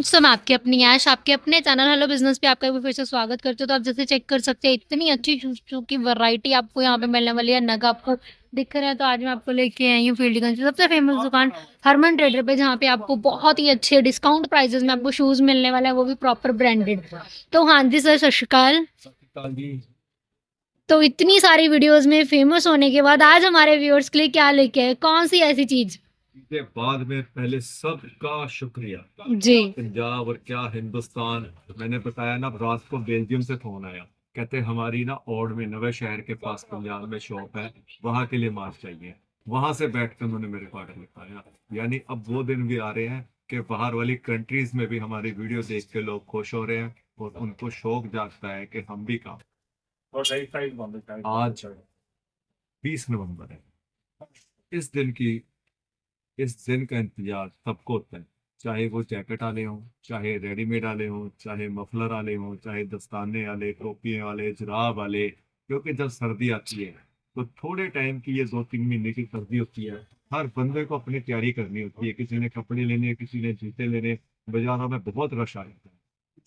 सब आपकी अपनी ऐश, आपके अपने चैनल हेलो बिज़नेस पे आपका एक बार फिर से स्वागत करती हूँ। तो आप जैसे चेक कर सकते हैं इतनी अच्छी शूज़ की वैरायटी आपको यहाँ पे मिलने वाली है। नग आपको दिख रहे हैं तो आज मैं आपको लेके आई हूँ फील्डगंज की सबसे फेमस दुकान हरमन ट्रेडर पे, जहाँ पे आपको बहुत ही अच्छे डिस्काउंट प्राइसेस में आपको शूज़ मिलने वाला है, वो भी प्रॉपर ब्रांडेड। तो हाँ जी सर, सत श्री अकाल। जी। तो इतनी सारी वीडियोज़ में फेमस होने के बाद आज हमारे व्यूअर्स के लिए क्या लेके आए? कौन-सी ऐसी चीज़? इसके बाद में पहले सबका शुक्रिया। जी। पंजाब और क्या हिंदुस्तान। मैंने बताया ना, रात को बेल्जियम से फोन आया, कहते हमारी ना ओड में नवे शहर के पास पंजाब में शॉप है, वहां के लिए मास्क चाहिए। वहां से बैठ कर उन्होंने मेरे को ऑर्डर लिखाया। यानी अब वो दिन भी आ रहे हैं कि बाहर वाली कंट्रीज में भी हमारी वीडियो देख के लोग खुश हो रहे हैं और उनको शौक जागता है कि हम भी काम। आज 20 नवंबर है। इस दिन की इस दिन का इंतजार सबको होता है। चाहे वो जैकेट वाले हों, चाहे रेडीमेड वाले हों, चाहे मफलर वाले हों, चाहे दस्ताने वाले, टोपियां वाले, जुराब वाले। क्योंकि जब सर्दी आती है तो थोड़े टाइम की, ये 2-3 महीने की सर्दी होती है, हर बंदे को अपनी तैयारी करनी होती है। किसी ने कपड़े लेने, किसी ने जूते लेने। बाजारों में बहुत रश आ जाता है।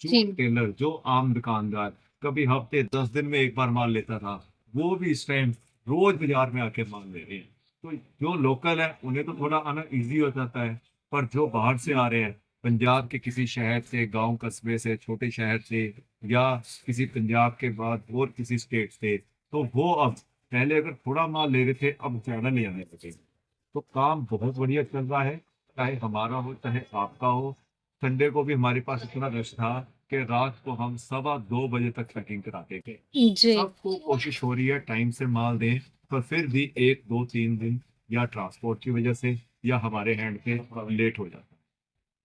जो जी। टेलर, जो आम दुकानदार कभी हफ्ते 10 दिन में एक बार माल लेता था, वो भी इस टाइम रोज बाजार में आके माल ले रहे हैं। तो जो लोकल है उन्हें तो थोड़ा आना इजी हो जाता है, पर जो बाहर से आ रहे हैं, पंजाब के किसी शहर से, गांव कस्बे से, छोटे शहर से, या किसी पंजाब के बाद और किसी स्टेट से, तो वो अब पहले अगर थोड़ा माल ले रहे थे, अब ज्यादा ले आने लगे। तो काम बहुत बढ़िया चल रहा है, चाहे हमारा हो चाहे आपका हो। संडे को भी हमारे पास इतना रश था कि रात को हम 2:15 बजे तक पैकिंग कराते थे। जी। सबको कोशिश हो रही है टाइम से माल दें, पर फिर भी 1, 2, 3 दिन या ट्रांसपोर्ट की वजह से या हमारे हैंड पे लेट हो जाता है।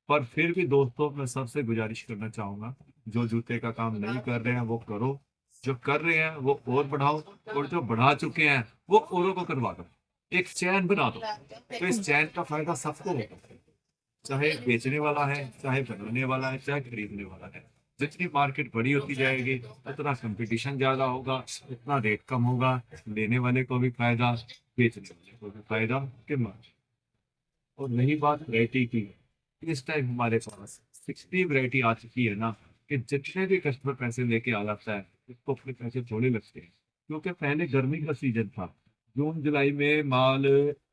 पर फिर भी दोस्तों, मैं सबसे गुजारिश करना चाहूंगा, जो जूते का काम नहीं कर रहे हैं वो करो, जो कर रहे हैं वो और बढ़ाओ, और जो बढ़ा चुके हैं वो औरों को करवा दो। एक चैन बना दो, तो इस चैन का फायदा सबको होगा। चाहे बेचने वाला है, चाहे बनाने वाला है, चाहे खरीदने वाला है। जितनी मार्केट बड़ी होती जाएगी उतना कंपटीशन ज्यादा होगा, उतना रेट कम होगा। लेने वाले को भी फायदा, बेचने वाले को भी फायदा कि मार्जिन। और रही बात वैरायटी की, इस टाइम हमारे पास 60 वैरायटी आ चुकी है ना, कि जितने भी कस्टमर पैसे लेके आ जाता है, उसको अपने पैसे थोड़े लगते हैं। क्योंकि पहले गर्मी का सीजन था, जून जुलाई में माल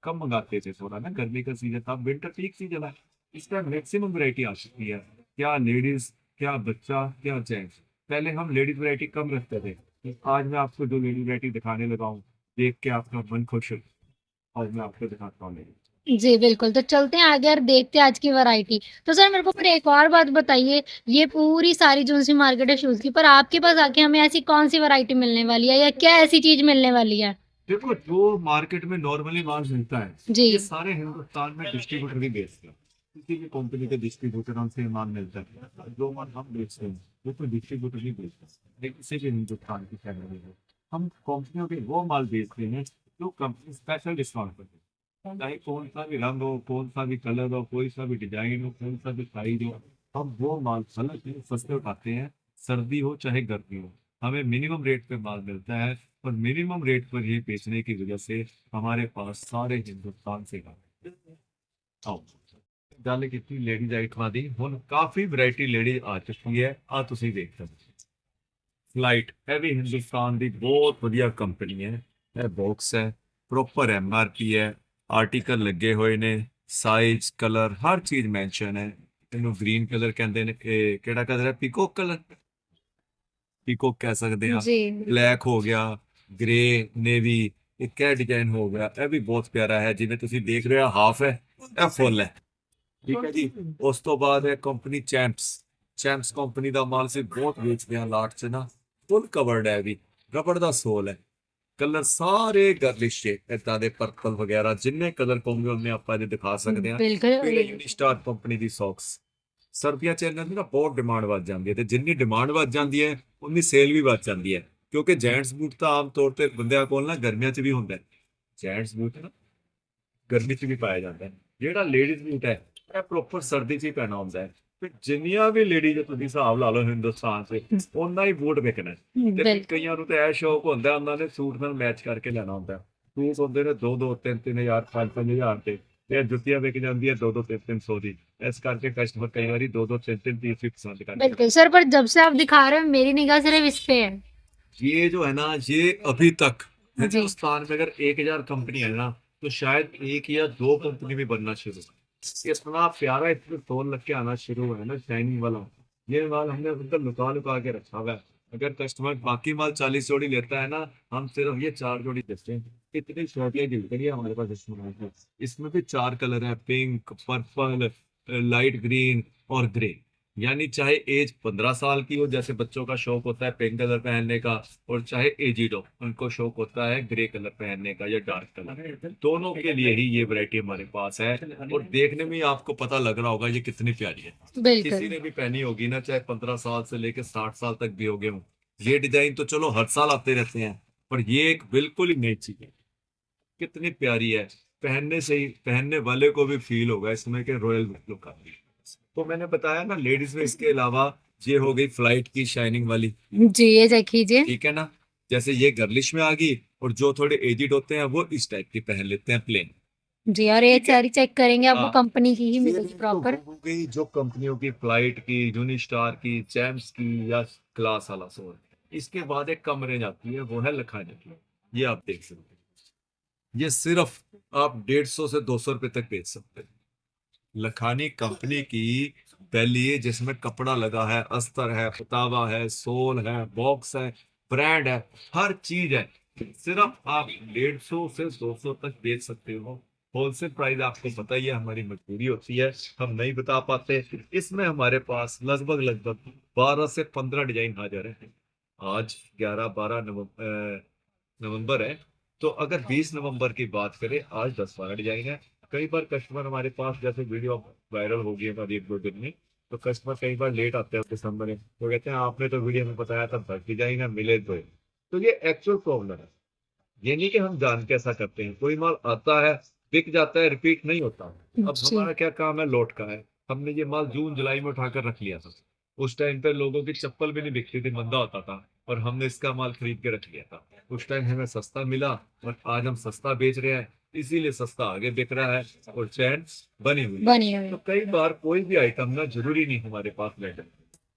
कम मंगाते थे, थोड़ा ना गर्मी का सीजन था, विंटर पीक सीजन है। इस टाइम मैक्सिमम वैरायटी आ चुकी है। क्या लेडीज, क्या बच्चा, क्या जेंट्स। पहले हम लेडीज वैरायटी कम रखते थे, आज मैं आपको जो लेडीज वैरायटी दिखाने लगा हूँ, देख के आपका मन खुश हो। आज मैं आपको दिखाता हूँ ladies। जी, बिल्कुल। तो चलते हैं आगे और देखते हैं आज की वैरायटी। तो सर मेरे को फिर एक और बात बताइए, ये पूरी सारी जो-सी मार्केट है शूज़ की, पर आपके पास आके हमें ऐसी कौन-सी वैरायटी मिलने वाली है या क्या ऐसी चीज़ मिलने वाली है? देखो, जो मार्केट में नॉर्मली माल मिलता है, जी। ये सारे हिंदुस्तान में डिस्ट्रीब्यूटर भी बेचते हैं। किसी भी कंपनी के डिस्ट्रीब्यूटर से माल मिलता है। जो माल हम बेचते हैं वो तो डिस्ट्रीब्यूटर ही बेचते हैं, ये किसी भी हिंदुस्तान की फैमिली में। हम कंपनियों के वो माल बेचते हैं जो कंपनी स्पेशल डिस्काउंट पर देती है। चाहे कौन सा भी रंग हो, कौन सा भी कलर हो, कोई सा भी डिजाइन हो, कौन सा भी साइज हो, हम वो माल अलग सस्ते उठाते हैं। सर्दी हो चाहे गर्मी हो, हमें मिनिमम रेट पे माल मिलता है। और मिनिमम रेट पर ही बेचने की वजह से हमारे पास सारे हिंदुस्तान से आओ जाने कितनी लेडीज आइटम दी ਹੁਣ काफी वैरायटी लेडीज आ चुकी है। आ ਤੁਸੀਂ ਦੇਖ ਸਕਦੇ ਹੋ, ਫਲਾਈਟ ਇਹ ਵੀ ਹਿੰਦੁਸਤਾਨ ਦੀ ਬਹੁਤ ਵਧੀਆ ਕੰਪਨੀ ਹੈ। ਇਹ ਬਾਕਸ ਹੈ, ਪ੍ਰੋਪਰ ਐਮਆਰਪੀ ਹੈ, ਆਰਟੀਕਲ ਲੱਗੇ ਹੋਏ ਨੇ, ਸਾਈਜ਼, ਕਲਰ, ਹਰ ਚੀਜ਼ ਮੈਂਸ਼ਨ ਹੈ। ਇਹਨੂੰ ਗ੍ਰੀਨ ਕਲਰ ਕਹਿੰਦੇ ਨੇ, ਇਹ ਕਿਹੜਾ ਕਲਰ ਹੈ? ਪੀਕੋਕ ਕਲਰ, ਪੀਕੋਕ ਕਹਿ ਸਕਦੇ ਆ। जी। ਬਲੈਕ ਹੋ ਗਿਆ, ਗ੍ਰੇ, ਨੇਵੀ, ਇੱਕ ਇਹ ਡਿਜ਼ਾਈਨ ਹੋ ਗਿਆ, ਇਹ ਵੀ ਬਹੁਤ ਪਿਆਰਾ ਹੈ। ਜਿਵੇਂ ਤੁਸੀਂ ਦੇਖ ਰਹੇ ਹੋ, ਹਾਫ ਹੈ, ਇਹ ਫੁੱਲ ਹੈ। ਠੀਕ ਹੈ ਜੀ। ਉਸ ਤੋਂ ਬਾਅਦ ਹੈ ਕੰਪਨੀ ਚੈਂਪਸ। ਚੈਂਪਸ ਕੰਪਨੀ ਦਾ ਮਾਲ ਅਸੀਂ ਬਹੁਤ ਵੇਚਦੇ ਹਾਂ ਲਾਟ 'ਚ ਨਾ। ਫੁੱਲ ਕਵਰਡ ਹੈ ਵੀ, ਰਬੜ ਦਾ ਸੋਲ ਹੈ। ਕਲਰ ਸਾਰੇ ਗਰਲਿਸ਼ ਹੈ, ਏਦਾਂ ਦੇ ਪਰਪਲ ਵਗੈਰਾ, ਜਿੰਨੇ ਕਲਰ ਕਹੋਗੇ ਉਹਨੇ ਆਪਾਂ ਇਹਦੇ ਦਿਖਾ ਸਕਦੇ ਹਾਂ। ਫਿਰ बिल्कुल। ਯੂਨੀਸਟਾਰ ਕੰਪਨੀ ਦੀ ਸੌਕਸ। ਸਰਦੀਆਂ 'ਚ ਇਹਨਾਂ ਦੀ ਨਾ ਬਹੁਤ ਡਿਮਾਂਡ ਵੱਧ ਜਾਂਦੀ ਹੈ, ਤੇ ਜਿੰਨੀ ਡਿਮਾਂਡ ਵੱਧ ਜਾਂਦੀ ਹੈ ਉਨੀ ਸੇਲ ਵੀ ਵੱਧ ਜਾਂਦੀ ਹੈ। ਕਿਉਂਕਿ ਜੈਂਟਸ ਬੂਟ ਤਾਂ ਆਮ ਤੌਰ ਤੇ ਬੰਦਿਆਂ ਕੋਲ ਨਾ ਗਰਮੀਆਂ 'ਚ ਵੀ ਹੁੰਦਾ ਹੈ। ਜੈਂਟਸ ਬੂਟ ਨਾ ਗਰਮੀ 'ਚ ਵੀ ਪਾਇਆ ਜਾਂਦਾ ਹੈ। ਜਿਹੜਾ ਲੇਡੀਜ਼ ਬੂਟ ਹੈ, ਇਹ ਪ੍ਰੋਪਰ ਸਰਦੀ 'ਚ ਹੀ ਪਹਿਨਾ ਹੁੰਦਾ ਹੈ। ਤੇ ਜਿੰਨੀਆਂ ਵੀ ਲੇਡੀਜ਼ ਤੁਸੀਂ ਹਿਸਾਬ ਲਾ ਲਓ ਹਿੰਦੁਸਤਾਨ 'ਚ, ਉਹਨਾਂ ਹੀ ਬੂਟ ਵਿਕਣਾ ਹੈ। ਤੇ ਫਿਰ बिल ਕਈਆਂ ਨੂੰ ਤਾਂ ਇਹ ਸ਼ੌਕ ਹੁੰਦਾ, ਉਹਨਾਂ ਨੇ ਸੂਟ ਨਾਲ ਮੈਚ ਕਰਕੇ ਲੈਣਾ ਹੁੰਦਾ। ਸੂਟ ਹੁੰਦੇ ਨੇ 2-2, 3-3 ਹਜ਼ਾਰ, 5-5 ਹਜ਼ਾਰ ਦੇ। ਤੇ ਜੁੱਤੀਆਂ ਵਿਕ ਜਾਂਦੀਆਂ 2-2 3-3 सौ ਦੀ। ਇਸ ਕਰਕੇ ਕਸਟਮਰ ਕਈ ਵਾਰੀ 2-2 3-3 ਪੀਸ ਵੀ ਪਸੰਦ ਕਰਦੇ बिल्कुल सर, पर जब से आप दिखा रहे हो मेरी निगाह सिर्फ इस पे है। हैं। ये जो है ना, ये अभी तक जी। हिंदुस्तान में अगर 1000 कंपनी है ना, तो शायद 1 या 2 कंपनी भी बनना शुरू है। इतना प्यारा इसमें तोल लग के आना शुरू हुआ है ना, शाइनिंग वाला। ये माल हमने अंदर लुका लुका के रखा हुआ है। अगर कस्टमर बाकी माल 40 जोड़ी लेता है ना, हम सिर्फ ये 4 जोड़ी देते हैं। इतनी शॉर्टेज दिखती है हमारे पास इसमें। इसमें भी 4 कलर है, पिंक, पर्पल, लाइट ग्रीन और ग्रे। यानी चाहे एज 15 साल की हो, जैसे बच्चों का शौक होता है पिंक कलर पहनने का, और चाहे एजिड हो, उनको शौक होता है ग्रे कलर पहनने का या डार्क कलर, दोनों के लिए ही ये वैरायटी हमारे पास है। और देखने में ही आपको पता लग रहा होगा ये कितनी प्यारी है। किसी बिल्कुल। ने भी पहनी होगी ना, चाहे 15 साल से लेकर 60 साल तक भी हो गए हों। ये डिजाइन तो चलो हर साल आते रहते हैं, पर ये एक बिल्कुल ही नई चीज है। कितनी प्यारी है, पहनने से ही पहनने वाले को भी फील होगा इसमें कि रॉयल लुक आती है। तो मैंने बताया ना, लेडीज में इसके अलावा ये हो गई फ्लाइट की शाइनिंग वाली, जी, ये देखिए। ठीक है ना। जैसे ये गर्लिश में आ गई, और जो थोड़े एजिड होते हैं वो इस टाइप की पहन लेते हैं, प्लेन। जी, और ये सारी चेक करेंगे आपको हाँ, कंपनी की ही ये मिलेगी तो प्रॉपर। हो गई जो कंपनियों की, फ्लाइट की, यूनिस्टार की, चैम्प्स की या क्लास वाला सोल। इसके बाद एक कम रेंज आती है, वो है लखानी की। ये आप देख सकते हैं, ये सिर्फ आप 150 से 200 रुपए तक बेच सकते हैं। लखानी कंपनी की बैली, जिसमें कपड़ा लगा है, अस्तर है, पतावा है, सोल है, बॉक्स है, ब्रांड है, हर चीज है। सिर्फ आप 150 से 200 तक बेच सकते हो। होलसेल प्राइस आपको पता ही है, हमारी मजबूरी होती है, हम नहीं बता पाते। इसमें हमारे पास लगभग लगभग 12 से 15 डिजाइन हाजिर है। आज 11-12 नवंबर है, तो अगर 20 नवंबर की बात करें, आज 10-12 डिजाइन है। कई बार कस्टमर हमारे पास, जैसे वीडियो वायरल हो गई है हमारी 1-2 दिन में, तो कस्टमर कई बार लेट आते हैं दिसंबर में, तो कहते हैं आपने तो वीडियो में बताया था 10 डिजाइन है, मिले तो ये एक्चुअल प्रॉब्लम है। ये नहीं कि हम जान के ऐसा करते हैं। कोई माल आता है, बिक जाता है, रिपीट नहीं होता। अब जी। हमारा क्या काम है, लौट का है। हमने ये माल जून जुलाई में उठाकर रख लिया था। उस टाइम पे लोगों की चप्पल भी नहीं बिकती थी, मंदा होता था, और हमने इसका माल खरीद के रख लिया था। उस टाइम हमें सस्ता मिला, और आज हम सस्ता बेच रहे हैं, इसीलिए सस्ता आगे बिक रहा है, और चैन बनी हुई है। बनी हुई। तो कई बार कोई भी आइटम ना, जरूरी नहीं हमारे पास लेटर,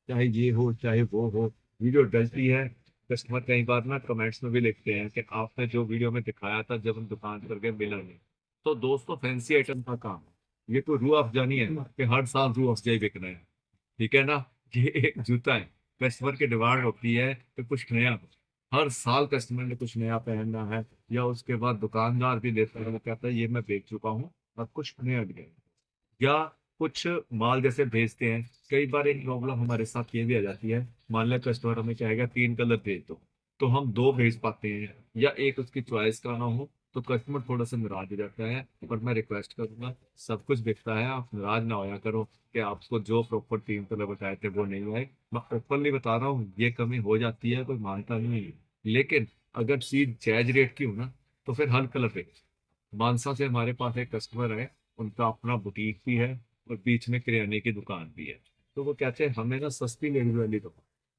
चाहे ये हो चाहे वो हो, वीडियो डलती है। कस्टमर कई बार ना कमेंट्स में भी लिखते हैं कि आपने जो वीडियो में दिखाया था, जब हम दुकान पर गए मिला नहीं। तो दोस्तों, फैंसी आइटम का काम है। ये तो रूह अफ़ज़ा नहीं है कि हर साल रूह अफ़ज़ा ही बिकना है, ठीक है ना। ये एक जूता है, कस्टमर की डिमांड होती है कि कुछ नया हो। हर साल कस्टमर ने कुछ नया पहनना है, या उसके बाद दुकानदार भी लेता है, वो कहता है ये मैं बेच चुका हूँ, अब कुछ नया दिखाए। या कुछ माल जैसे भेजते हैं, कई बार एक प्रॉब्लम हमारे साथ ये भी आ जाती है। मान लिया कस्टमर हमें कहेगा 3 कलर भेज दो, तो हम 2 भेज पाते हैं, या एक उसकी चॉइस का ना हो, तो कस्टमर थोड़ा सा नाराज हो जाता है। और मैं रिक्वेस्ट करूंगा, सब कुछ बिकता है, आप नाराज ना होया करो कि आपको जो प्रॉपर 3 कलर बताए थे वो नहीं आए। मैं ओपनली बता रहा हूँ, ये कमी हो जाती है, कोई मानता नहीं है। लेकिन अगर चीज जायज रेट की हो ना, तो फिर हर कलर पे। मानसा से हमारे पास एक कस्टमर है, उनका अपना बुटीक भी है, और बीच में किराने की दुकान भी है। तो वो कहते हैं हमें ना सस्ती लेडीज वाली तो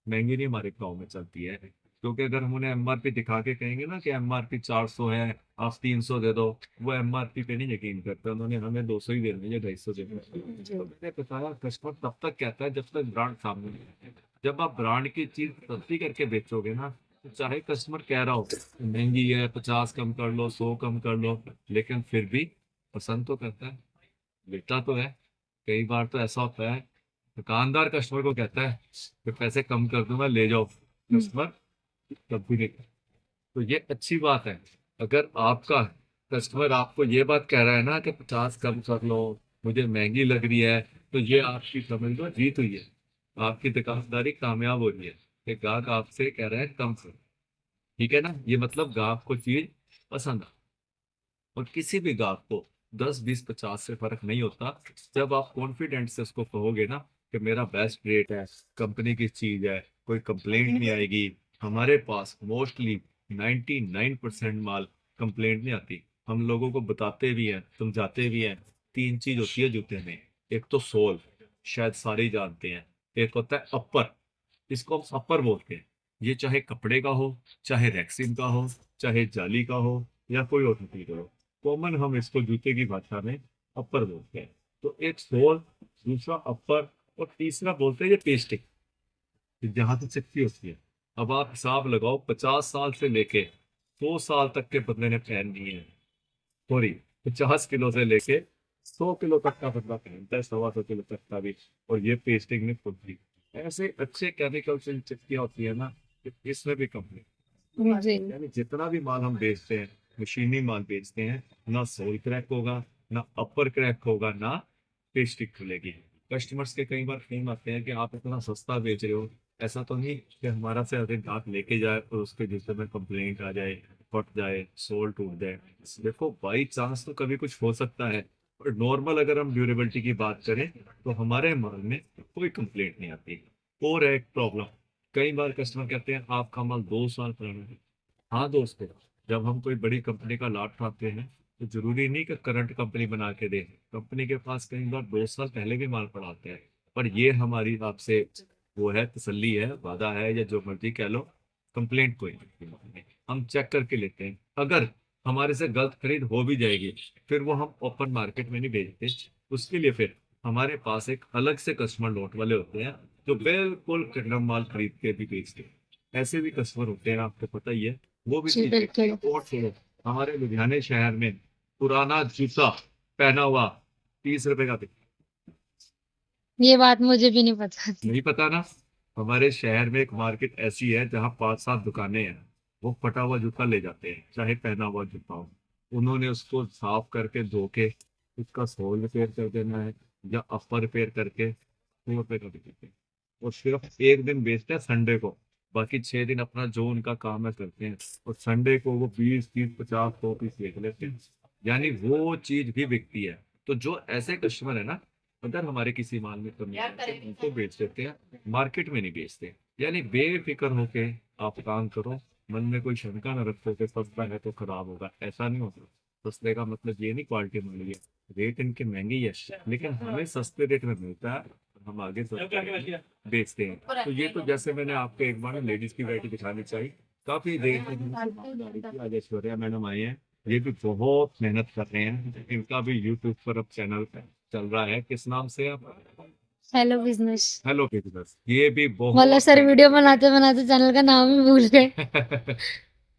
महंगी नहीं हमारे गाँव में चलती है। क्योंकि अगर हम उन्हें एमआरपी दिखा के कहेंगे ना कि एमआरपी 400 है, आप 300 दे दो, वो एमआरपी पे नहीं यकीन करते, उन्होंने हमें 200 ही देने या 250 देने। तो मैंने बताया, कस्टमर तब तक कहता है जब तक ब्रांड सामने नहीं है। जब आप ब्रांड की चीज सस्ती करके बेचोगे ना, तो चाहे कस्टमर कह रहा हो महंगी है, 50 कम कर लो, 100 कम कर लो, लेकिन फिर भी पसंद तो करता है, लेता तो है। कई बार तो ऐसा होता है, दुकानदार कस्टमर को कहता है कि पैसे कम कर दूंगा, ले जाओ, कस्टमर तब भी नहीं करता। तो ये अच्छी बात है। अगर आपका कस्टमर आपको ये बात कह रहा है ना कि 50 कम कर लो, मुझे महंगी लग रही है, तो ये आपकी समझ लो जीत हुई है। आपकी दुकानदारी कामयाब हो रही है कि ग्राहक आपसे कह रहा है कम करो, ठीक है ना। ये मतलब ग्राहक को चीज पसंद आ। और किसी भी ग्राहक को 10, 20, 50 से फर्क नहीं होता। जब आप कॉन्फिडेंट से उसको कहोगे ना कि मेरा बेस्ट रेट है, कंपनी की चीज है, कोई कंप्लेंट नहीं आएगी। हमारे पास मोस्टली 99% माल कंप्लेंट नहीं आती। हम लोगों को बताते भी हैं, समझाते भी हैं। 3 चीज होती है जूते में, एक तो सोल, शायद सारे ही जानते हैं। एक होता है अपर, इसको हम अपर बोलते हैं। ये चाहे कपड़े का हो, चाहे रेक्सिन का हो, चाहे जाली का हो, या कोई और मटीरियल हो। कॉमन हम इसको जूते की भाषा में अपर बोलते हैं। तो एक सोल, दूसरा अपर, और तीसरा बोलते हैं ये पेस्टिंग, जहाँ तक शक्ति होती है। अब आप हिसाब लगाओ, 50 साल से लेके 100 साल तक के बंदे ने पहननी है। सॉरी, 50 किलो से लेके 100 किलो तक का बंदा पहनता है, 125 किलो तक का भी। और ये पेस्टिंग में खुद भी ऐसे अच्छे केमिकल से चिपकियाँ होती है ना, कि इसमें भी कंप्लीट। जी। यानी जितना भी माल हम बेचते हैं, मशीनी माल बेचते हैं, ना सोल क्रैक होगा, ना अपर क्रैक होगा, ना पेस्टिक खुलेगी। कस्टमर्स के कई बार फोन आते हैं कि आप इतना सस्ता बेच रहे हो, ऐसा तो नहीं कि हमारा से अधिक ग्राहक लेके जाए और उसके जिससे में कंप्लेंट आ जाए, फट जाए, सोल टूट जाए। देखो बाई चांस तो कभी कुछ हो सकता है, और नॉर्मल अगर हम ड्यूरेबिलिटी की बात करें तो हमारे माल में कोई कंप्लेंट नहीं आती। और एक प्रॉब्लम, कई बार कस्टमर कहते हैं आपका माल 2 साल पुराना है। हाँ दोस्तों, जब हम कोई बड़ी कंपनी का लाट उठाते हैं तो जरूरी नहीं कि करंट कंपनी बना के दे। कंपनी के पास कई बार 2 साल पहले भी माल पड़ा होता है। पर ये हमारी आपसे वो है, तसल्ली है, वादा है, या जो मर्जी कह लो, कंप्लेंट कोई नहीं, हम चेक करके लेते हैं। अगर हमारे से गलत खरीद हो भी जाएगी, फिर वो हम ओपन मार्केट में नहीं बेचते। उसके लिए फिर हमारे पास एक अलग से कस्टमर लॉट वाले होते हैं, जो बिल्कुल रैंडम माल खरीद के भी बेचते हैं। ऐसे भी कस्टमर होते हैं, आपको पता ही है। वो भी जी, ठीक बिल्कुल। है। और सुनो, हमारे लुधियाने शहर में पुराना जूता पहना हुआ 30 रुपए का बिकता ये बात मुझे भी नहीं पता है। थी। नहीं पता ना? हमारे शहर में एक मार्केट ऐसी है जहाँ 5-7 दुकानें हैं। वो फटा हुआ जूता ले जाते हैं, चाहे पहना हुआ जूता हो। उन्होंने उसको साफ करके धो के उसका सोल रिपेयर कर देना है, या अपर रिपेयर करके 100 रुपए का बिकते हैं। और सिर्फ एक दिन बेचते हैं, संडे को। बाकी 6 दिन अपना जो उनका काम है करते हैं। और संडे को वो 20, 30, 50, 100 पीस बेच लेते हैं। यानी वो चीज भी बिकती है। तो जो ऐसे कस्टमर है ना, अगर हमारे किसी माल में कमी है तो उनको बेच देते हैं, मार्केट में नहीं बेचते। यानी बेफिक्र होके आप काम करो, मन में कोई शंका न रखो कि सस्ता है तो खराब होगा, ऐसा नहीं होता। सस्ते का मतलब ये नहीं क्वालिटी मांगी है, रेट इनके महंगे ही है, लेकिन हमें सस्ते रेट में मिलता है, हम आगे सस्ते रेट में बेचते हैं। तो ये तो जैसे मैंने आपको एक बार लेडीज की वैरायटी दिखानी चाहिए। काफी देर से आज ऐश्वर्या मैडम आई है। ये भी बहुत मेहनत कर रहे हैं, इनका भी यूट्यूब पर अब चैनल चल रहा है। किस नाम से आप? Hello business. Hello business. ये भी मतलब बहुत सर मेहनत वीडियो कर रहे बनाते बनाते चैनल का नाम ही भूल गए। हैं।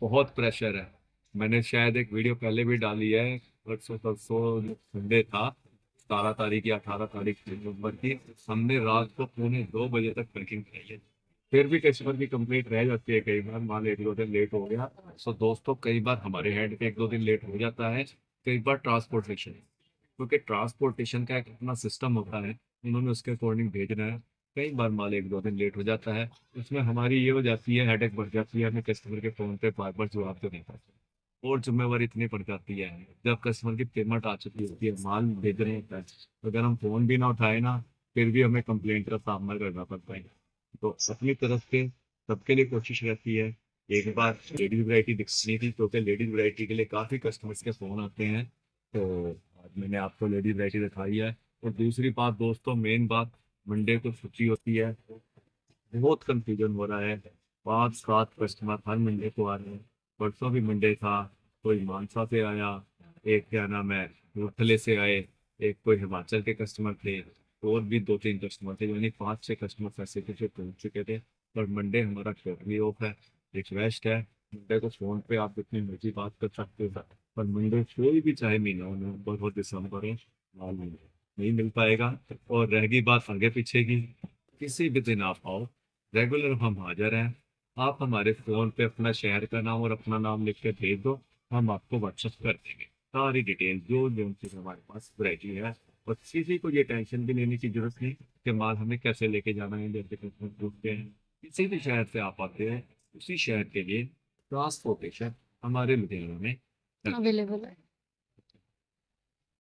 बहुत प्रेशर है। मैंने शायद एक वीडियो पहले भी डाली है, परसों परसों संडे था, 17 तारीख या 18 तारीख नवंबर की। हमने रात को 1:45 बजे तक पैकिंग कराई है। फिर भी कस्टमर की कंप्लेंट रह जाती है, कई बार माल 1-2 दिन लेट हो गया। सो दोस्तों, कई बार हमारे हैंड पे 1-2 दिन लेट हो जाता है, कई बार ट्रांसपोर्टेशन, क्योंकि ट्रांसपोर्टेशन का एक अपना सिस्टम होता है, उन्होंने उसके अकॉर्डिंग भेजना है। कई बार माल 1-2 दिन लेट हो जाता है। उसमें हमारी ये हो जाती है, हेडेक बढ़ जाती है, हमें कस्टमर के फोन पे बार बार जवाब तो नहीं पाते। और जिम्मेवारी इतनी पड़ जाती है, जब कस्टमर की पेमेंट आ चुकी होती है, माल भेज रहे होता है, तो अगर हम फोन भी ना उठाए ना, फिर भी हमें कंप्लेंट का सामना करना पड़ता है। तो अपनी तरफ से सबके लिए कोशिश रहती है। एक बार लेडीज वैरायटी दिखानी थी, क्योंकि लेडीज वैरायटी के लिए काफ़ी कस्टमर्स के फ़ोन आते हैं। तो आज मैंने आपको लेडीज वैरायटी दिखाई है। और दूसरी बात दोस्तों, मेन बात, मंडे को छुट्टी होती है। बहुत कंफ्यूजन हो रहा है। 5-7 कस्टमर हर मंडे को आ रहे हैं। परसों भी मंडे था, कोई मानसा से आया, एक क्या नाम है रूरथले से आए, एक कोई हिमाचल के कस्टमर थे, और भी 2-3 कस्टमर थे, यानी 5-6 कस्टमर ऐसे थे जो पहुंच चुके थे। पर मंडे हमारा टोटली ऑफ है। रिक्वेस्ट है, मंडे को फोन पे आप जितनी मर्जी बात कर सकते हो, पर मंडे कोई भी, चाहे महीना हो, नवंबर हो, दिसंबर हो, माल नहीं मिल पाएगा। और रह गई बात आगे पीछे की, किसी भी दिन आप आओ, रेगुलर हम हाजिर हैं। आप हमारे फ़ोन पे अपना शहर का नाम और अपना नाम लिख के भेज दो, हम आपको व्हाट्सअप कर देंगे सारी डिटेल, जो जो चीज़ हमारे पास वैरायटी है। और किसी को ये टेंशन भी लेने की जरूरत नहीं कि माल हमें कैसे लेके जाना है। जैसे कस्टमर पूछते हैं, किसी भी शहर से आप आते हैं, उसी शहर के लिए ट्रांसपोर्टेशन हमारे लुधियाना में करते हैं। अवेलेबल है।